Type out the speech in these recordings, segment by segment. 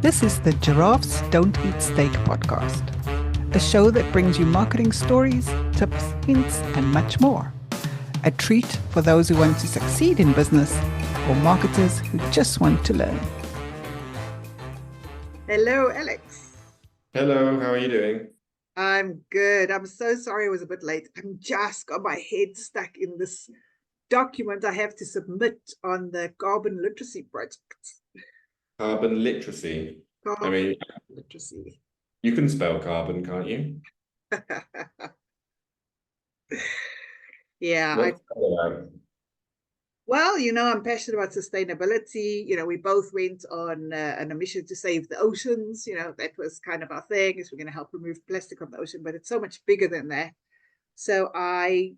This is the Giraffes Don't Eat Steak podcast, a show that brings you marketing stories, tips, hints, and much more. A treat for those who want to succeed in business or marketers who just want to learn. Hello, Alex. Hello, how are you doing? I'm good. I'm so sorry I was a bit late. I'm just got my head stuck in this document I have to submit on the carbon literacy project. Carbon literacy. Carbon I mean, literacy. you can spell carbon, can't you? Yeah. What's that about? Well, I'm passionate about sustainability. We both went on an mission to save the oceans. That was kind of our thing, is we're going to help remove plastic from the ocean, but it's so much bigger than that. So I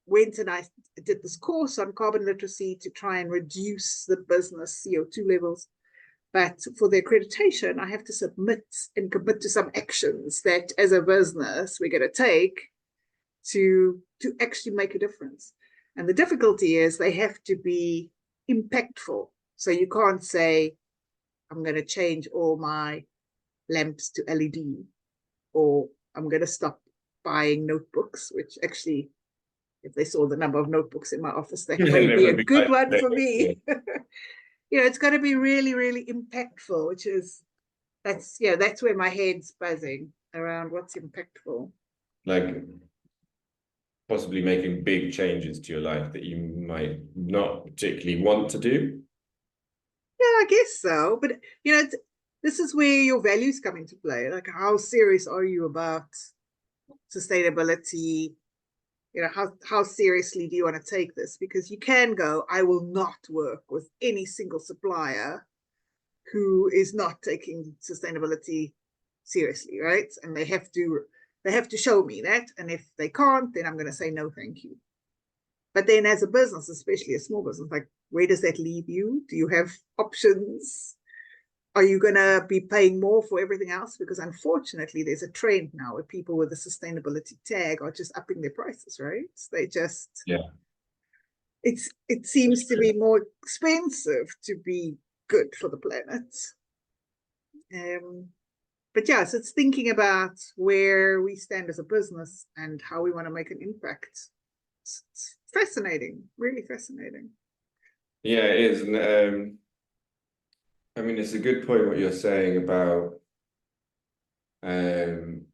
went and I did this course on carbon literacy to try and reduce the business CO2 levels. But for the accreditation, I have to submit and commit to some actions that as a business we're going to take to actually make a difference. And the difficulty is they have to be impactful. So you can't say, I'm going to change all my lamps to LED, or I'm going to stop buying notebooks, which actually, if they saw the number of notebooks in my office, that may be a good one for me. It's got to be really, really impactful, that's where my head's buzzing around what's impactful. Like possibly making big changes to your life that you might not particularly want to do. Yeah, I guess so. But, this is where your values come into play. Like, how serious are you about sustainability? How seriously do you want to take this? Because you can go, I will not work with any single supplier who is not taking sustainability seriously, right? And they have to show me that. And if they can't, then I'm going to say no, thank you. But then as a business, especially a small business, like, where does that leave you? Do you have options? Are you going to be paying more for everything else? Because unfortunately, there's a trend now where people with a sustainability tag are just upping their prices, right? They just, it seems to be more expensive to be good for the planet. But yeah, so it's thinking about where we stand as a business and how we want to make an impact. It's fascinating, really fascinating. Yeah, it is. And I mean, it's a good point what you're saying about kind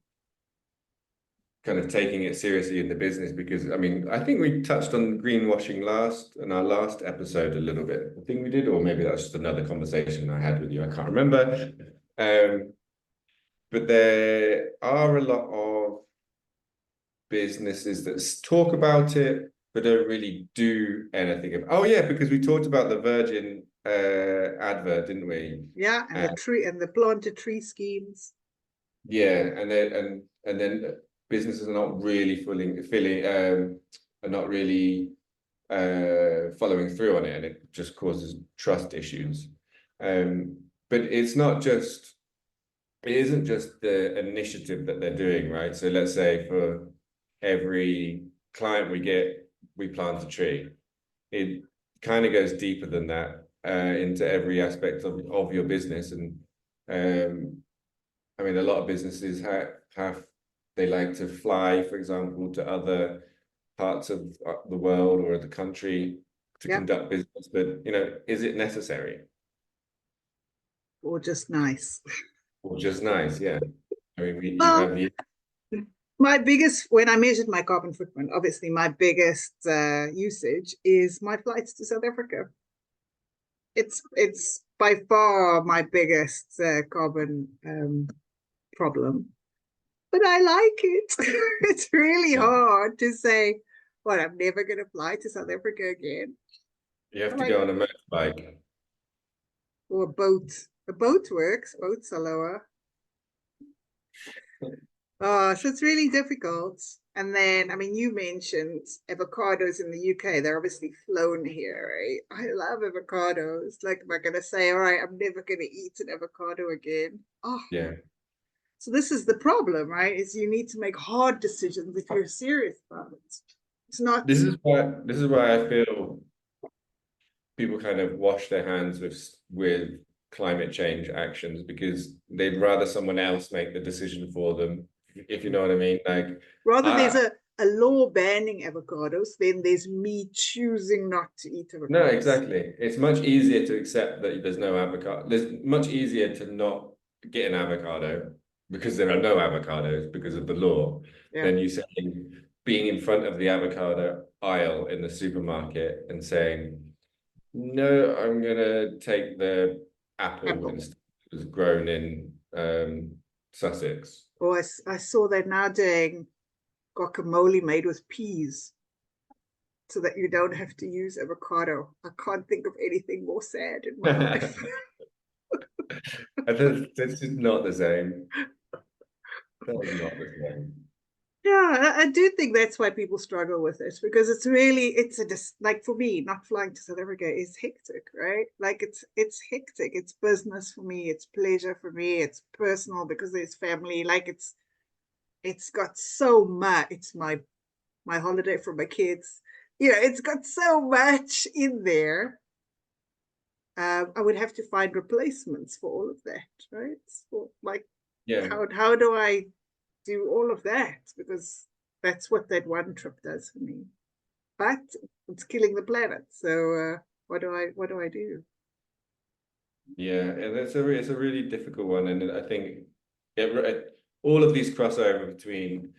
of taking it seriously in the business, because I mean, I think we touched on greenwashing in our last episode a little bit. I think we did, or maybe that's just another conversation I had with you. I can't remember. But there are a lot of businesses that talk about it but don't really do anything about. Oh yeah, because we talked about the Virgin advert, didn't we? Yeah, and the tree and the planted tree schemes. Yeah, and then businesses are not really are not really following through on it, and it just causes trust issues. But it isn't just the initiative that they're doing, right? So let's say for every client we get, we plant a tree. It kind of goes deeper than that into every aspect of your business. And I mean, a lot of businesses they like to fly, for example, to other parts of the world or the country to conduct business. But, is it necessary? Or just nice. Or just nice, yeah. I mean, when I measured my carbon footprint, obviously my biggest usage is my flights to South Africa. It's by far my biggest carbon problem, but I like it. It's really hard to say, well, I'm never going to fly to South Africa again. You have to go on a motorbike. Or a boat. A boat works. Boats are lower. So it's really difficult. And then, I mean, you mentioned avocados in the UK. They're obviously flown here, right? I love avocados. Like, am I going to say, all right, I'm never going to eat an avocado again? Oh, yeah. So this is the problem, right? Is you need to make hard decisions if you're serious about it. It's not. This is why I feel people kind of wash their hands with climate change actions because they'd rather someone else make the decision for them, if you know what I mean. Like, rather there's a law banning avocados, then there's me choosing not to eat avocados. No, exactly. It's much easier to accept that there's no avocado. There's much easier to not get an avocado because there are no avocados because of the law than you saying being in front of the avocado aisle in the supermarket and saying, no, I'm gonna take the apple instead. It was grown in Sussex. Oh, I saw they're now doing guacamole made with peas so that you don't have to use avocado. I can't think of anything more sad in my life. This is not the same. That is not the same. Yeah, I do think that's why people struggle with it, because it's like for me, not flying to South Africa is hectic, right? Like it's hectic. It's business for me. It's pleasure for me. It's personal because there's family. Like it's got so much. It's my holiday for my kids. It's got so much in there. I would have to find replacements for all of that, right? So, like, how do I do all of that? Because that's what that one trip does for me. But it's killing the planet. So what do I do? Yeah, and it's a really difficult one, and I think all of these crossover between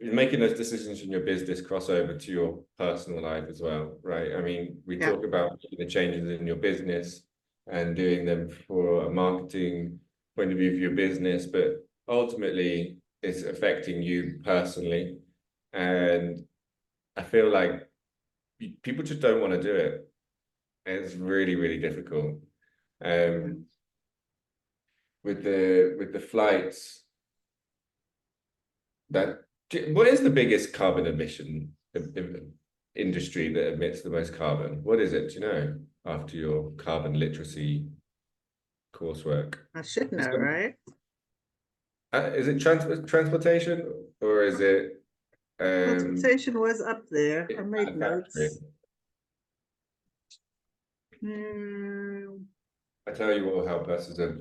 making those decisions in your business cross over to your personal life as well, right? I mean, we talk about the changes in your business and doing them for a marketing point of view for your business, but ultimately it's affecting you personally. And I feel like people just don't want to do it. It's really, really difficult. With the flights, what is the biggest carbon emission industry that emits the most carbon? What is it? Do you know, after your carbon literacy coursework? I should know, right? Is it transportation or is it? Transportation was up there. I made notes. I tell you what will help us is a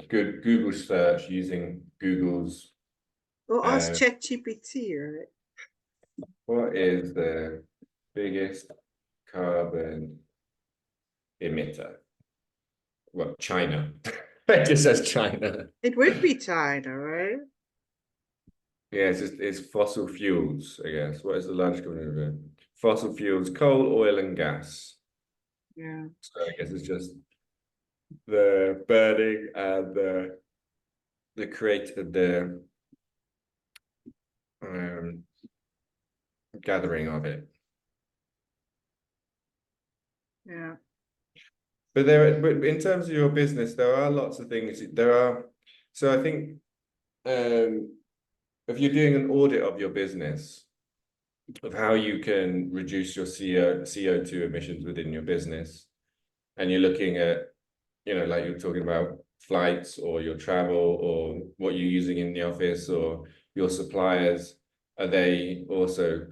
good Google search using Google's. Or ask ChatGPT, right? What is the biggest carbon emitter? Well, China. It just says China. It would be China, right? Yeah, it's fossil fuels, I guess. What is the largest component of it? Fossil fuels, coal, oil, and gas. Yeah. So I guess it's just the burning and the created the gathering of it. Yeah. But in terms of your business, there are lots of things. So I think if you're doing an audit of your business, of how you can reduce your CO2 emissions within your business, and you're looking at, like you're talking about flights or your travel or what you're using in the office or your suppliers, are they also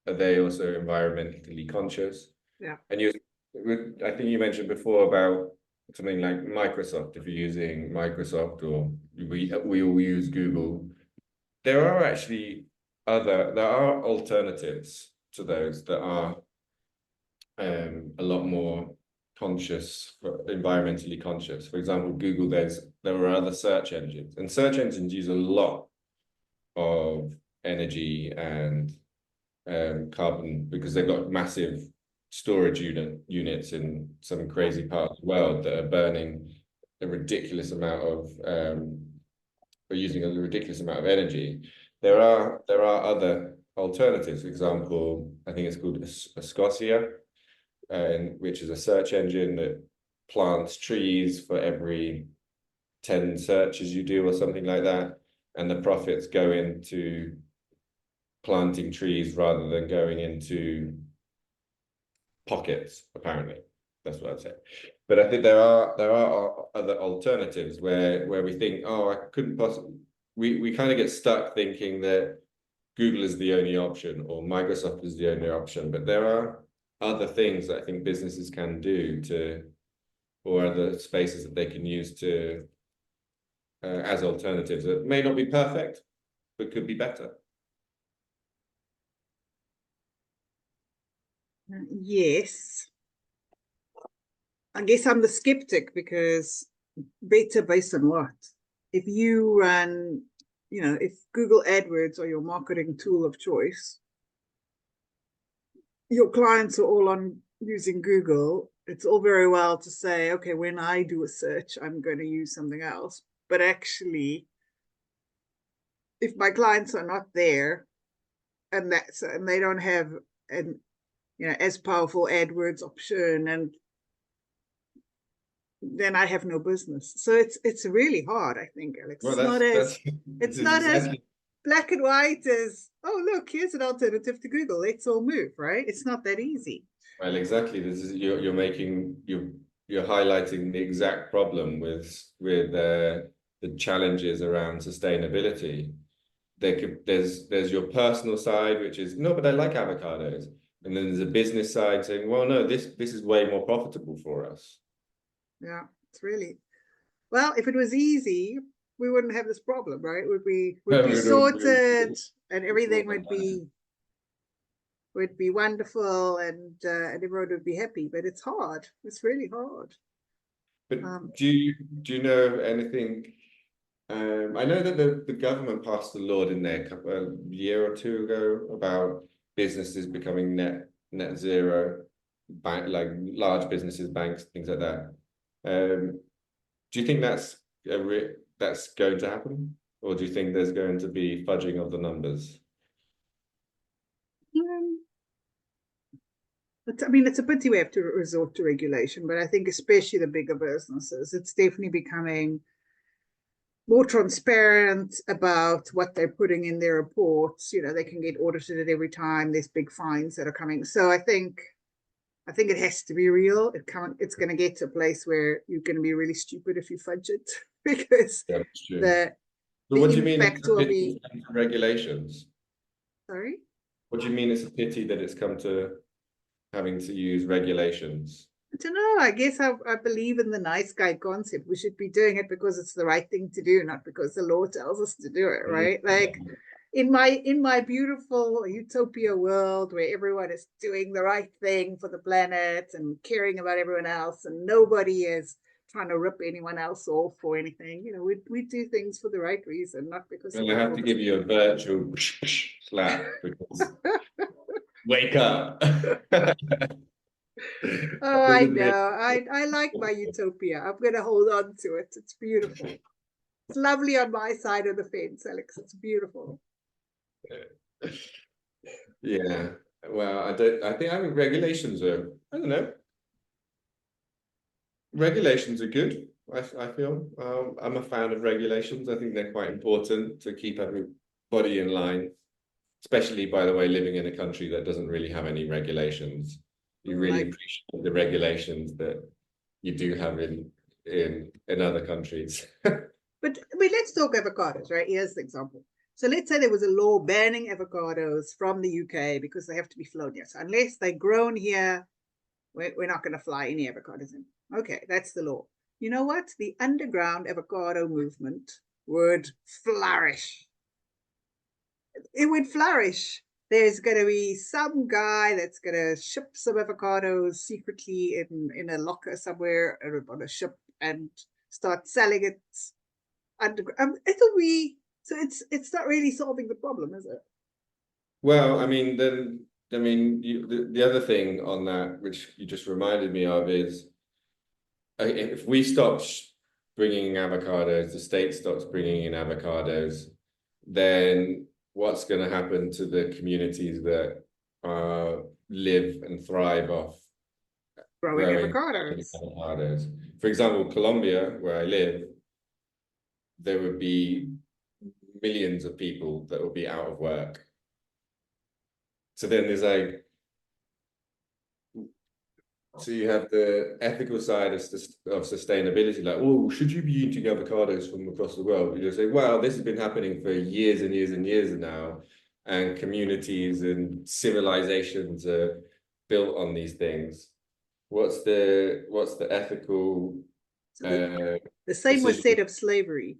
environmentally conscious? Yeah. And I think you mentioned before about something like Microsoft. If you're using Microsoft or we all use Google, there are actually alternatives to those that are a lot more environmentally conscious. For example, Google, there are other search engines, and search engines use a lot of energy and carbon because they've got massive storage units in some crazy part of the world that are burning a ridiculous amount of using a ridiculous amount of energy. There are other alternatives. For example, I think it's called Escocia, which is a search engine that plants trees for every 10 searches you do or something like that, and the profits go into planting trees rather than going into pockets. Apparently, that's what I'd say. But I think there are other alternatives where we think, oh, I couldn't possibly. We kind of get stuck thinking that Google is the only option or Microsoft is the only option, but there are other things that I think businesses can do to or other spaces that they can use to as alternatives that may not be perfect, but could be better. Yes. I guess I'm the skeptic, because better based on what? If you run, if Google AdWords are your marketing tool of choice, your clients are all on using Google, it's all very well to say, okay, when I do a search, I'm going to use something else. But actually, if my clients are not there, and they don't have an as powerful AdWords option, and then I have no business. So it's really hard, I think, Alex. Well, it's not as black and white as, oh, look, here's an alternative to Google, let's all move, right? It's not that easy. Well, exactly. This is you're highlighting the exact problem with the challenges around sustainability. There's your personal side, which is, no, but I like avocados, and then there's a business side saying, well, no, this is way more profitable for us. Yeah, it's really, well, if it was easy, we wouldn't have this problem, right? We'd be sorted, and everything would be wonderful, and everyone would be happy. But it's hard. It's really hard. But do you know anything? I know that the government passed a law in there a year or two ago about businesses becoming net zero, like large businesses, banks, things like that. Do you think that's going to happen, or do you think there's going to be fudging of the numbers? I mean, it's a pity we have to resort to regulation, but I think especially the bigger businesses, it's definitely becoming more transparent about what they're putting in their reports. They can get audited every time. There's big fines that are coming. So I think it has to be real. It's going to get to a place where you're going to be really stupid if you fudge it, because but what do you mean will be regulations? Sorry? What do you mean it's a pity that it's come to having to use regulations? I don't know. I guess I believe in the nice guy concept. We should be doing it because it's the right thing to do, not because the law tells us to do it, right? Like in my beautiful utopia world where everyone is doing the right thing for the planet and caring about everyone else, and nobody is trying to rip anyone else off or anything. We do things for the right reason, not because. Well, I have to give you a virtual slap because wake up. Oh, I know. I like my utopia. I'm going to hold on to it. It's beautiful. It's lovely on my side of the fence, Alex. It's beautiful. Yeah. Well, I think regulations are, I don't know. Regulations are good, I feel. I'm a fan of regulations. I think they're quite important to keep everybody in line, especially, by the way, living in a country that doesn't really have any regulations. You really appreciate the regulations that you do have in other countries. But let's talk avocados, right? Here's the example. So let's say there was a law banning avocados from the UK because they have to be flown here. So unless they're grown here, we're not going to fly any avocados in. Okay, that's the law. You know what? The underground avocado movement would flourish. It would flourish. There's going to be some guy that's going to ship some avocados secretly in a locker somewhere on a ship and start selling it underground. It'll be, so it's not really solving the problem, is it? Well, I mean, the other thing on that, which you just reminded me of, is if we stop bringing in avocados, the state stops bringing in avocados, then what's going to happen to the communities that live and thrive off growing avocados? For example, Colombia, where I live, there would be millions of people that would be out of work. So then there's so you have the ethical side of sustainability, like, oh, should you be eating avocados from across the world? You say, well, this has been happening for years and years and years now, and communities and civilizations are built on these things. What's the ethical So the same was decision? said of slavery.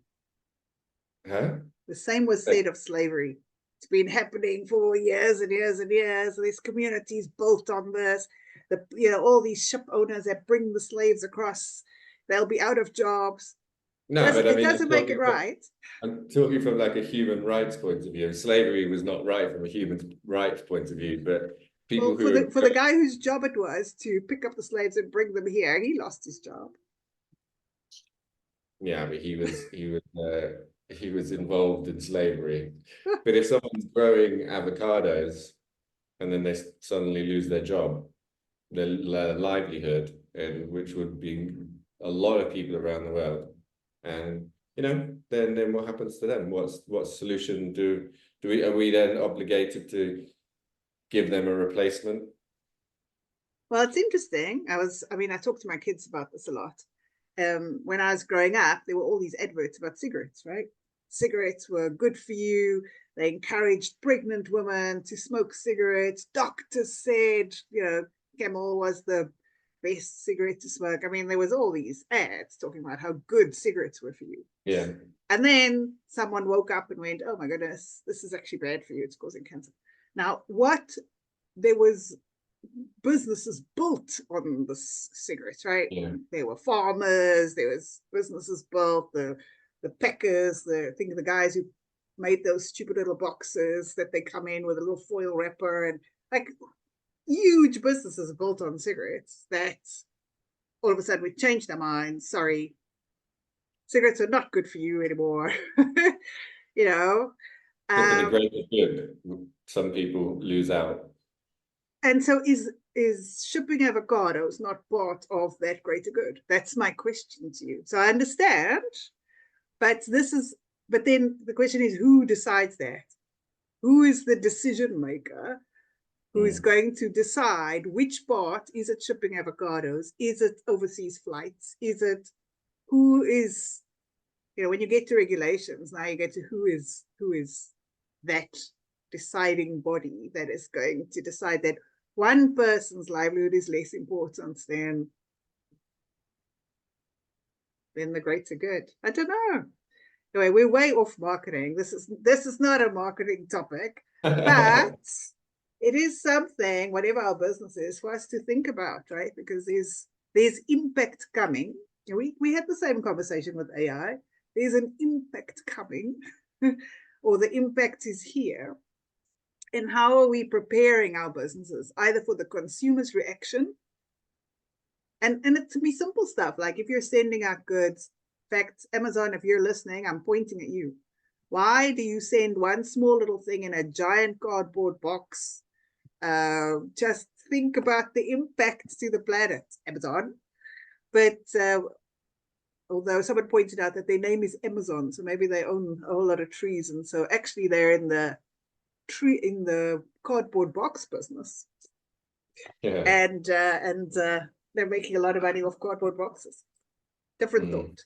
Huh? The same was said of slavery. It's been happening for years and years and years. These communities built on this. All these ship owners that bring the slaves across, they'll be out of jobs. No, but I It mean, doesn't make it right. I'm talking from like a human rights point of view. Slavery was not right from a human rights point of view, but people Well, for the guy whose job it was to pick up the slaves and bring them here, he lost his job. Yeah, but he was involved in slavery. But if someone's growing avocados and then they suddenly lose their job, their livelihood, and which would be a lot of people around the world, and then what happens to them? What solution are we then obligated to give them a replacement? Well, it's interesting. I talk to my kids about this a lot. When I was growing up, there were all these adverts about cigarettes, right? Cigarettes were good for you. They encouraged pregnant women to smoke cigarettes. Doctors said, Camel was the best cigarette to smoke. I mean, there was all these ads talking about how good cigarettes were for you. Yeah. And then someone woke up and went, oh my goodness, this is actually bad for you. It's causing cancer. Now, there was businesses built on the cigarettes, right? Yeah. There were farmers, there was businesses built, the packers, the guys who made those stupid little boxes that they come in with a little foil wrapper, and like huge businesses built on cigarettes that all of a sudden we changed our minds. Sorry, cigarettes are not good for you anymore. But for the greater good, some people lose out. And so is shipping avocados not part of that greater good? That's my question to you. So I understand, but then the question is, who decides that? Who is the decision maker who is going to decide which part? Is it shipping avocados? Is it overseas flights? Who is, when you get to regulations, now you get to who is that deciding body that is going to decide that one person's livelihood is less important than the greater good. I don't know. Anyway, we're way off marketing. This is not a marketing topic, but it is something, whatever our business is, for us to think about, right? Because there's impact coming. We had the same conversation with AI. There's an impact coming, or the impact is here. And how are we preparing our businesses, either for the consumer's reaction? And it to be simple stuff, like if you're sending out goods. In fact, Amazon, if you're listening, I'm pointing at you. Why do you send one small little thing in a giant cardboard box? Just think about the impact to the planet, Amazon. But although someone pointed out that their name is Amazon, so maybe they own a whole lot of trees, and so actually they're in the cardboard box business. Yeah. And they're making a lot of money off cardboard boxes. Different thought.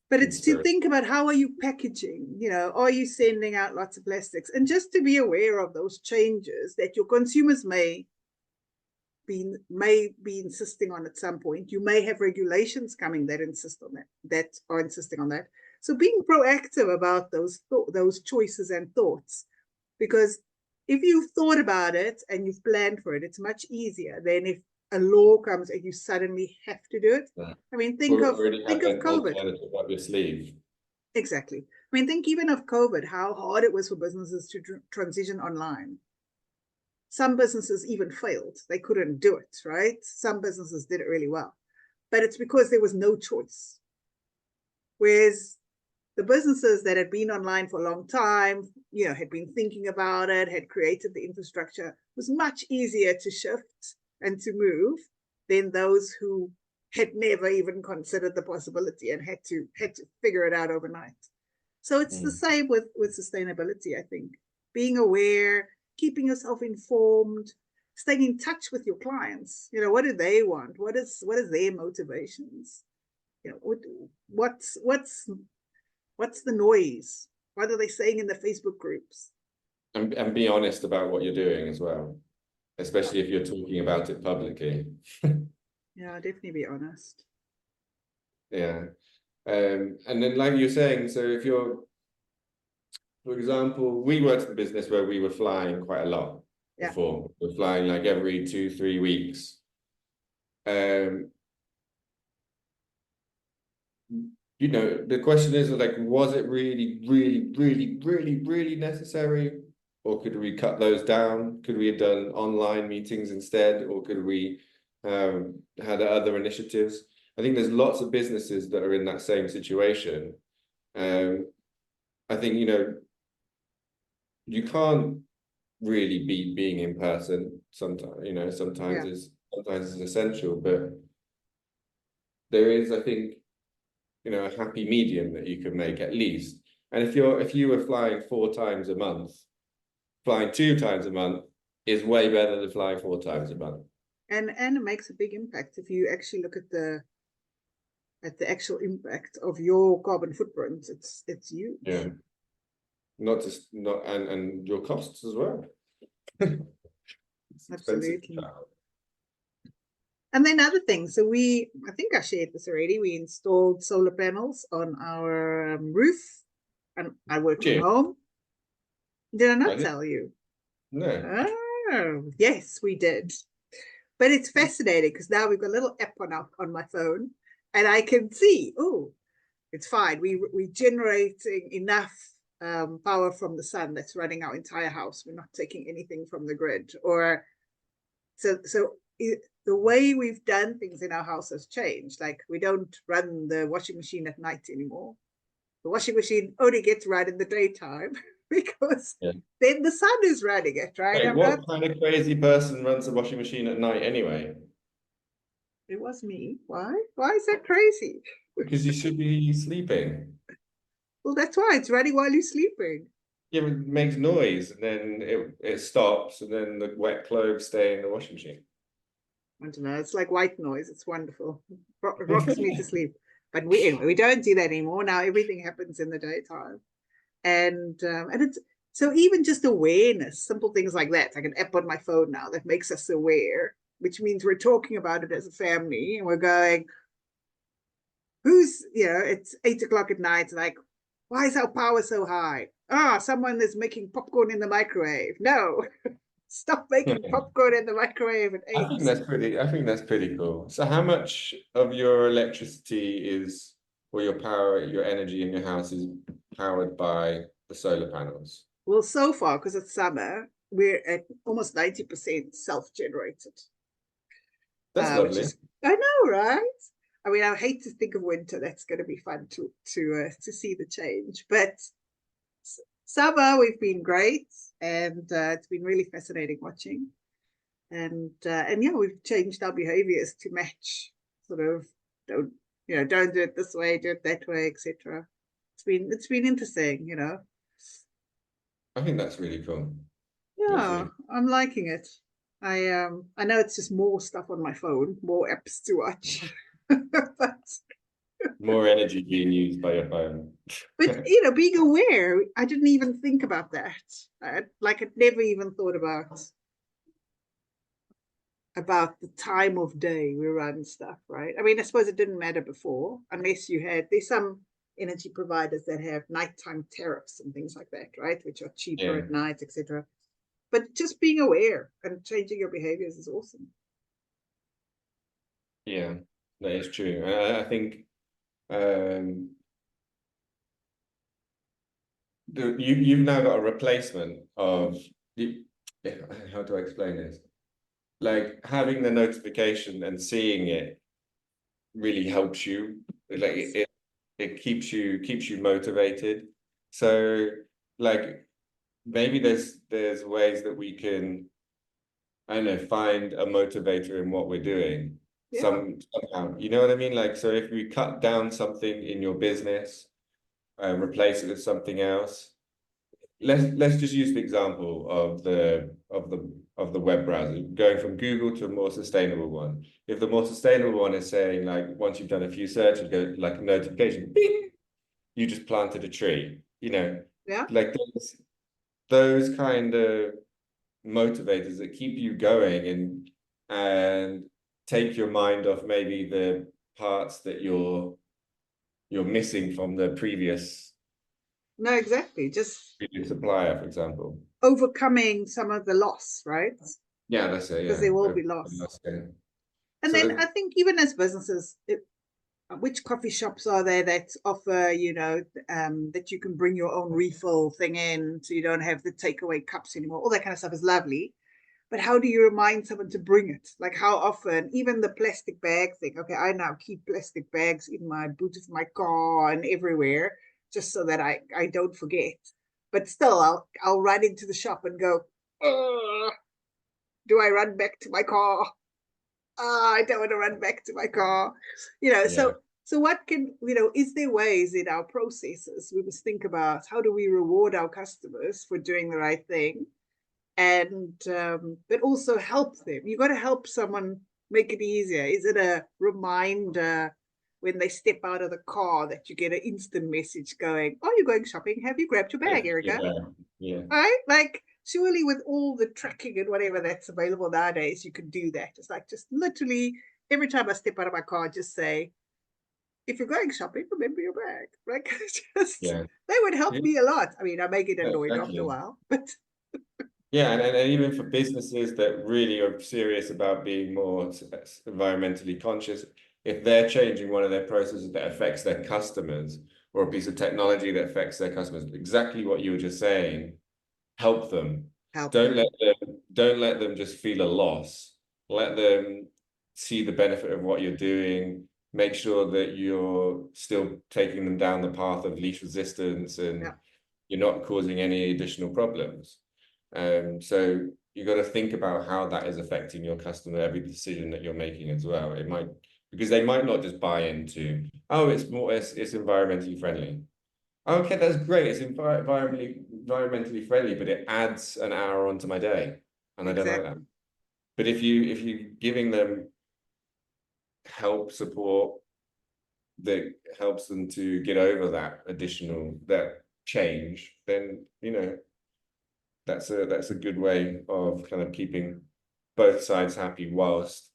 But it's to think about, how are you packaging? Are you sending out lots of plastics? And just to be aware of those changes that your consumers may be insisting on at some point. You may have regulations coming that insist on that are insisting on that. So being proactive about those choices and thoughts, because if you've thought about it and you've planned for it, it's much easier than if a law comes and you suddenly have to do it. Yeah. I mean, think of COVID. Up your sleeve. Exactly. I mean, think even of COVID, how hard it was for businesses to transition online. Some businesses even failed. They couldn't do it, right? Some businesses did it really well. But it's because there was no choice. Whereas the businesses that had been online for a long time, had been thinking about it, had created the infrastructure, it was much easier to shift and to move than those who had never even considered the possibility and had to figure it out overnight. So it's the same with sustainability, I think. Being aware, keeping yourself informed, staying in touch with your clients. What do they want? What is their motivations? What's the noise? What are they saying in the Facebook groups? And be honest about what you're doing as well. especially if you're talking about it publicly. Yeah, definitely be honest. Yeah. And then like you're saying, so if you're, for example, we worked in a business where we were flying quite a lot before. We're flying like every 2-3 weeks. You know, the question is like, was it really, really, really, really, really necessary? Or could we cut those down? Could we have done online meetings instead? Or could we had other initiatives? I think there's lots of businesses that are in that same situation. I think, you know, you can't really beat being in person sometimes, you know, sometimes it's essential, but there is, I think, you know, a happy medium that you can make at least. And if you were flying 4 times a month, flying 2 times a month is way better than flying 4 times a month. And it makes a big impact if you actually look at the actual impact of your carbon footprint. It's huge. Yeah. And your costs as well. Absolutely. And then other things. So I think I shared this already. We installed solar panels on our roof, and I work from home. Did I not tell you? No. Oh, yes, we did. But it's fascinating because now we've got a little app on my phone, and I can see, oh, it's fine. We're generating enough power from the sun that's running our entire house. We're not taking anything from the grid. Or so the way we've done things in our house has changed. Like, we don't run the washing machine at night anymore. The washing machine only gets run in the daytime because then the sun is running it, right? Wait, what kind of crazy person runs a washing machine at night anyway? It was me. Why? Why is that crazy? Because you should be sleeping. Well, that's why it's running while you're sleeping. Yeah, it makes noise, and then it stops, and then the wet clothes stay in the washing machine. I don't know. It's like white noise. It's wonderful. It rocks me to sleep. But we don't do that anymore. Now everything happens in the daytime, and it's so even just awareness, simple things like that, like an app on my phone now that makes us aware, which means we're talking about it as a family, and we're going, it's 8 o'clock at night, like, why is our power so high? Someone is making popcorn in the microwave. No, stop making popcorn in the microwave at 8. I think that's pretty cool. So how much of your electricity or your power, your energy in your house is powered by the solar panels? Well, so far, because it's summer, we're at almost 90% self-generated. That's lovely. I know, right? I mean, I hate to think of winter. That's going to be fun to see the change. But summer, we've been great, and it's been really fascinating watching. And yeah, we've changed our behaviors to match. Sort of don't do it this way, do it that way, etc. It's been interesting, you know. I think that's really cool. Yeah, I'm liking it. I know it's just more stuff on my phone, more apps to watch. But more energy being used by your phone. But being aware, I didn't even think about that. I'd never even thought about the time of day we run stuff, right? I mean, I suppose it didn't matter before, unless there's some energy providers that have nighttime tariffs and things like that, right? Which are cheaper at night, etc. But just being aware and changing your behaviors is awesome. Yeah, that is true. I think you've now got a replacement of how do I explain this? Like, having the notification and seeing it really helps you. Like, it keeps you motivated. So, like, maybe there's ways that we can, I don't know, find a motivator in what we're doing. Somehow, you know what I mean? Like, so if we cut down something in your business, replace it with something else. Let's just use the example of the web browser, going from Google to a more sustainable one. If the more sustainable one is saying, like, once you've done a few searches, go like a notification, bing, you just planted a tree, like those kind of motivators that keep you going and take your mind off maybe the parts that you're missing from the previous No, exactly. Just supplier, for example. overcoming some of the loss, right? Yeah, that's it. Because Yeah, there will be loss. And So then I think even as businesses, which coffee shops are there that offer, that you can bring your own refill thing in, so you don't have the takeaway cups anymore? All that kind of stuff is lovely. But how do you remind someone to bring it? Like, how often? Even the plastic bag thing. Okay, I now keep plastic bags in my boot of my car and everywhere, just so that I don't forget. But still, I'll run into the shop and go, do I run back to my car? I don't want to run back to my car. yeah. So what can, is there ways in our processes we must think about, how do we reward our customers for doing the right thing? And but also help them. You got to help someone make it easier. Is it a reminder when they step out of the car that you get an instant message going, "Oh, you're going shopping? Have you grabbed your bag, Erica?" Yeah. Right? Like, surely with all the tracking and whatever that's available nowadays, you can do that. It's like, just literally every time I step out of my car, just say, "If you're going shopping, remember your bag." Like, just they would help me a lot. I mean, I may get annoyed after a while, but yeah, and even for businesses that really are serious about being more environmentally conscious, if they're changing one of their processes that affects their customers, or a piece of technology that affects their customers, exactly what you were just saying, help them. Don't let them just feel a loss. Let them see the benefit of what you're doing. Make sure that you're still taking them down the path of least resistance, and you're not causing any additional problems. So you got to think about how that is affecting your customer, every decision that you're making as well. It might, because they might not just buy into, oh, it's environmentally friendly. Okay, that's great. It's environmentally friendly, but it adds an hour onto my day, and I don't like that. But if you giving them help, support that helps them to get over that change, then that's a good way of kind of keeping both sides happy whilst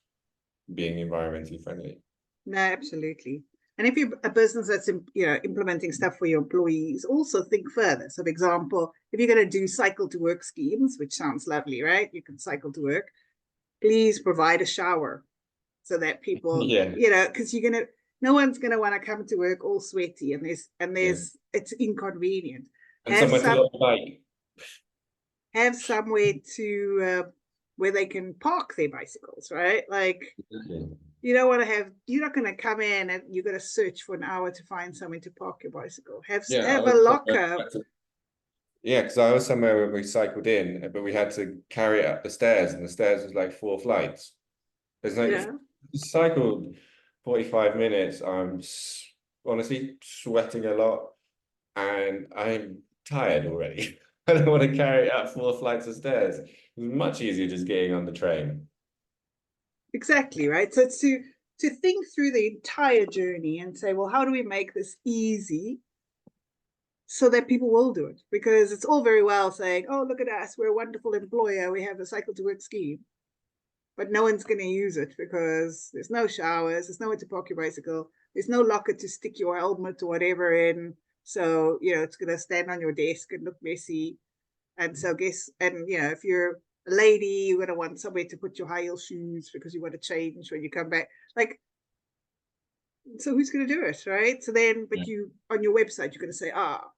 being environmentally friendly. No, absolutely. And if you're a business that's implementing stuff for your employees, also think further. So, for example, if you're going to do cycle to work schemes, which sounds lovely, right? You can cycle to work. Please provide a shower so that people, because no one's going to want to come to work all sweaty, and it's inconvenient. And somewhere to look like. Have somewhere to where they can park their bicycles, right? Like, you don't want to have, you're not going to come in and you're going to search for an hour to find somewhere to park your bicycle. Have a locker. Yeah, because I was somewhere when we cycled in, but we had to carry it up the stairs, and the stairs was like 4 flights. There's like cycled 45 minutes. I'm honestly sweating a lot, and I'm tired already. I don't want to carry it up 4 flights of stairs. It's much easier just getting on the train. Exactly, right? So to think through the entire journey and say, well, how do we make this easy so that people will do it? Because it's all very well saying, oh, look at us, we're a wonderful employer, we have a cycle to work scheme, but no one's going to use it because there's no showers, there's nowhere to park your bicycle, there's no locker to stick your helmet or whatever in. So, it's going to stand on your desk and look messy. And so if you're a lady, you're going to want somewhere to put your high heel shoes because you want to change when you come back. Like, so who's going to do it, right? So then, but you, on your website, you're going to say,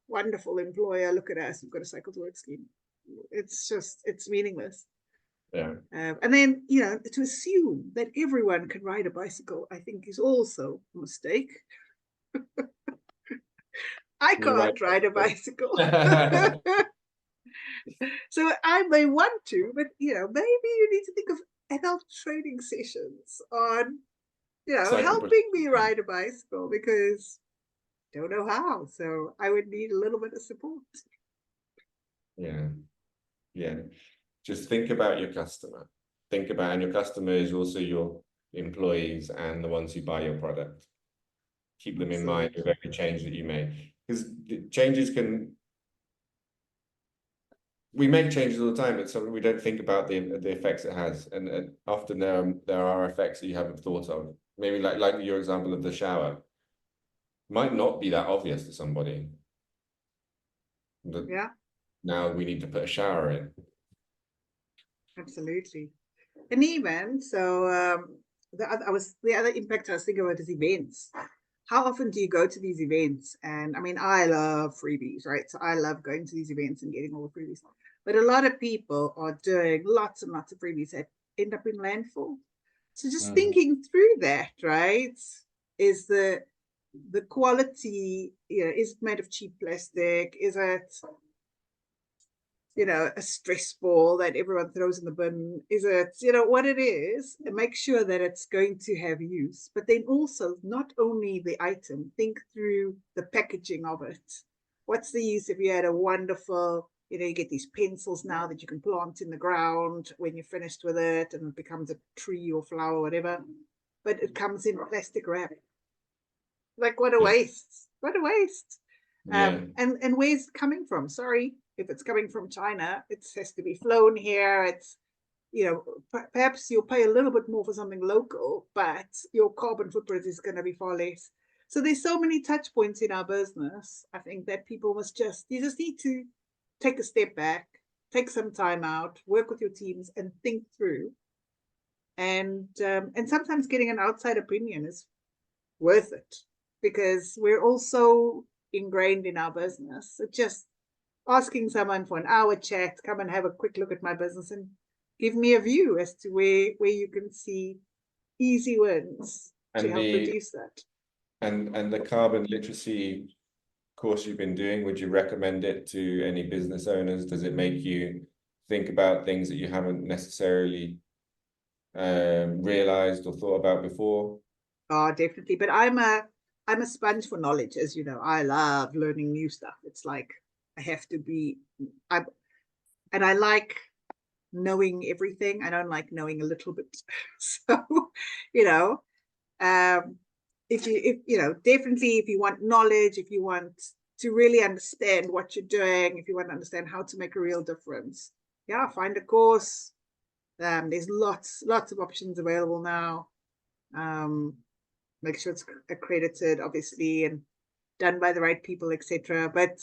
wonderful employer, look at us, we've got a cycle to work scheme. It's meaningless. Yeah. And then, to assume that everyone can ride a bicycle, I think is also a mistake. I can't ride a bicycle. So I may want to, but maybe you need to think of adult training sessions on helping me ride a bicycle, because I don't know how. So I would need a little bit of support. Yeah. Just think about your customer. And your customer is also your employees and the ones who buy your product. Keep them in mind with every change that you make, because changes can we make changes all the time. It's something we don't think about the effects it has, and often there are effects that you haven't thought of. Maybe like your example of the shower might not be that obvious to somebody. Yeah, Now we need to put a shower in. absolutely. And even so, the other impact I was thinking about is events. How often do you go to these events? And I mean, I love freebies, right? So I love going to these events and getting all the freebies. But a lot of people are doing lots and lots of freebies that end up in landfill. So just thinking through that, right? Is the quality, is it made of cheap plastic? Is it, a stress ball that everyone throws in the bin? Is it, what it is? And make sure that it's going to have use. But then also, not only the item, think through the packaging of it. What's the use if you had a wonderful, you get these pencils now that you can plant in the ground when you're finished with it and it becomes a tree or flower or whatever, but it comes in plastic wrap. Like, what a waste. What a waste. And where's it coming from? Sorry, if it's coming from China, it has to be flown here. It's, perhaps you'll pay a little bit more for something local, but your carbon footprint is going to be far less. So there's so many touch points in our business. I think that people you just need to take a step back, take some time out, work with your teams and think through. And sometimes getting an outside opinion is worth it, because we're also ingrained in our business. So just asking someone for an hour chat, come and have a quick look at my business and give me a view as to where you can see easy wins to help reduce that. And the carbon literacy course you've been doing, would you recommend it to any business owners? Does it make you think about things that you haven't necessarily realized or thought about before? Oh, definitely. But I'm a sponge for knowledge, as you know. I love learning new stuff. It's like I have to be. And I like knowing everything. I don't like knowing a little bit. So, definitely, if you want knowledge, if you want to really understand what you're doing, if you want to understand how to make a real difference, find a course. There's lots of options available now. Make sure it's accredited, obviously, and done by the right people, etc. But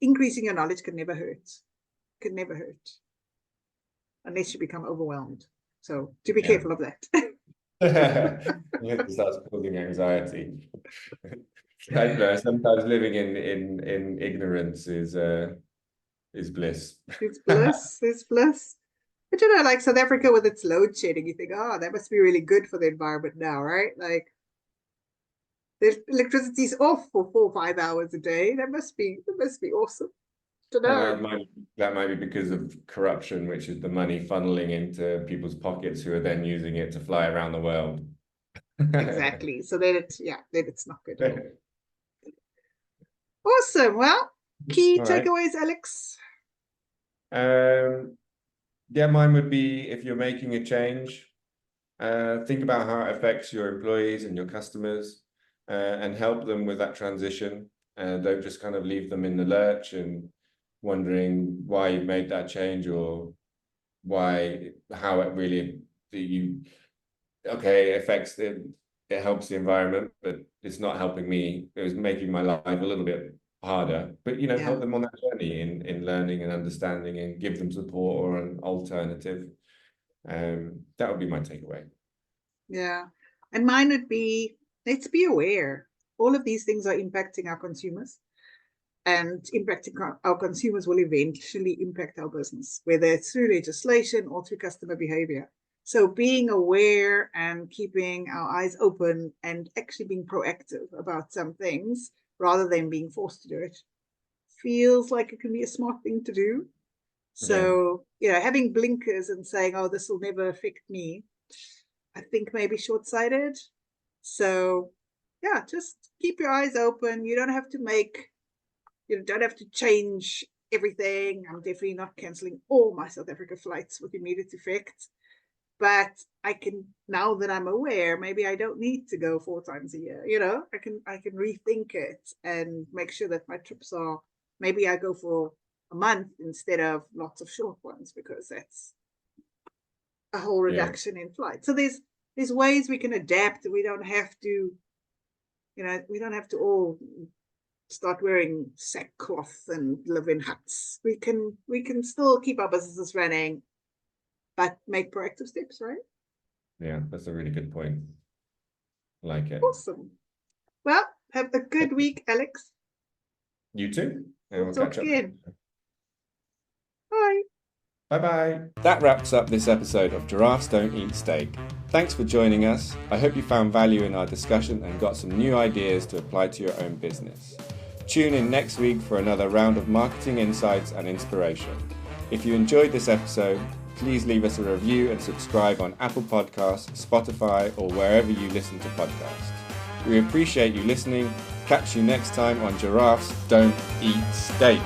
increasing your knowledge can never hurt. Can never hurt, unless you become overwhelmed. So to be careful of that. It starts causing anxiety. Sometimes living in ignorance is bliss. It's bliss. It's bliss. But like South Africa with its load shedding, you think, oh, that must be really good for the environment now, right? Like, the electricity's off for 4 or 5 hours a day. That must be awesome. That might be because of corruption, which is the money funneling into people's pockets who are then using it to fly around the world. Exactly. So then it's not good at all. Awesome. Well, key takeaways, Alex. Mine would be, if you're making a change, think about how it affects your employees and your customers, and help them with that transition. Don't just kind of leave them in the lurch and wondering why you made that change or how it really affects it helps the environment, but it's not helping me. It was making my life a little bit harder, but help them on that journey in learning and understanding, and give them support or an alternative. That would be my takeaway. And mine would be, let's be aware all of these things are impacting our consumers, and impacting our consumers will eventually impact our business, whether it's through legislation or through customer behavior. So being aware and keeping our eyes open and actually being proactive about some things rather than being forced to do it feels like it can be a smart thing to do. So, having blinkers and saying, oh, this will never affect me, I think maybe short-sighted. So, just keep your eyes open. You don't have to change everything. I'm definitely not canceling all my South Africa flights with immediate effect. But I can, now that I'm aware, maybe I don't need to go 4 times a year. I can rethink it and make sure that my trips are, maybe I go for a month instead of lots of short ones, because that's a whole reduction in flight. So there's ways we can adapt. We don't have to, we don't have to all start wearing sackcloth and live in huts. We can still keep our businesses running, but make proactive steps, right? Yeah, that's a really good point. Like it. Awesome. Well, have a good week, Alex. You too. And we'll Talk catch up. again. Bye. Bye-bye. That wraps up this episode of Giraffes Don't Eat Steak. Thanks for joining us. I hope you found value in our discussion and got some new ideas to apply to your own business. Tune in next week for another round of marketing insights and inspiration. If you enjoyed this episode, please leave us a review and subscribe on Apple Podcasts, Spotify, or wherever you listen to podcasts. We appreciate you listening. Catch you next time on Giraffes Don't Eat Steak.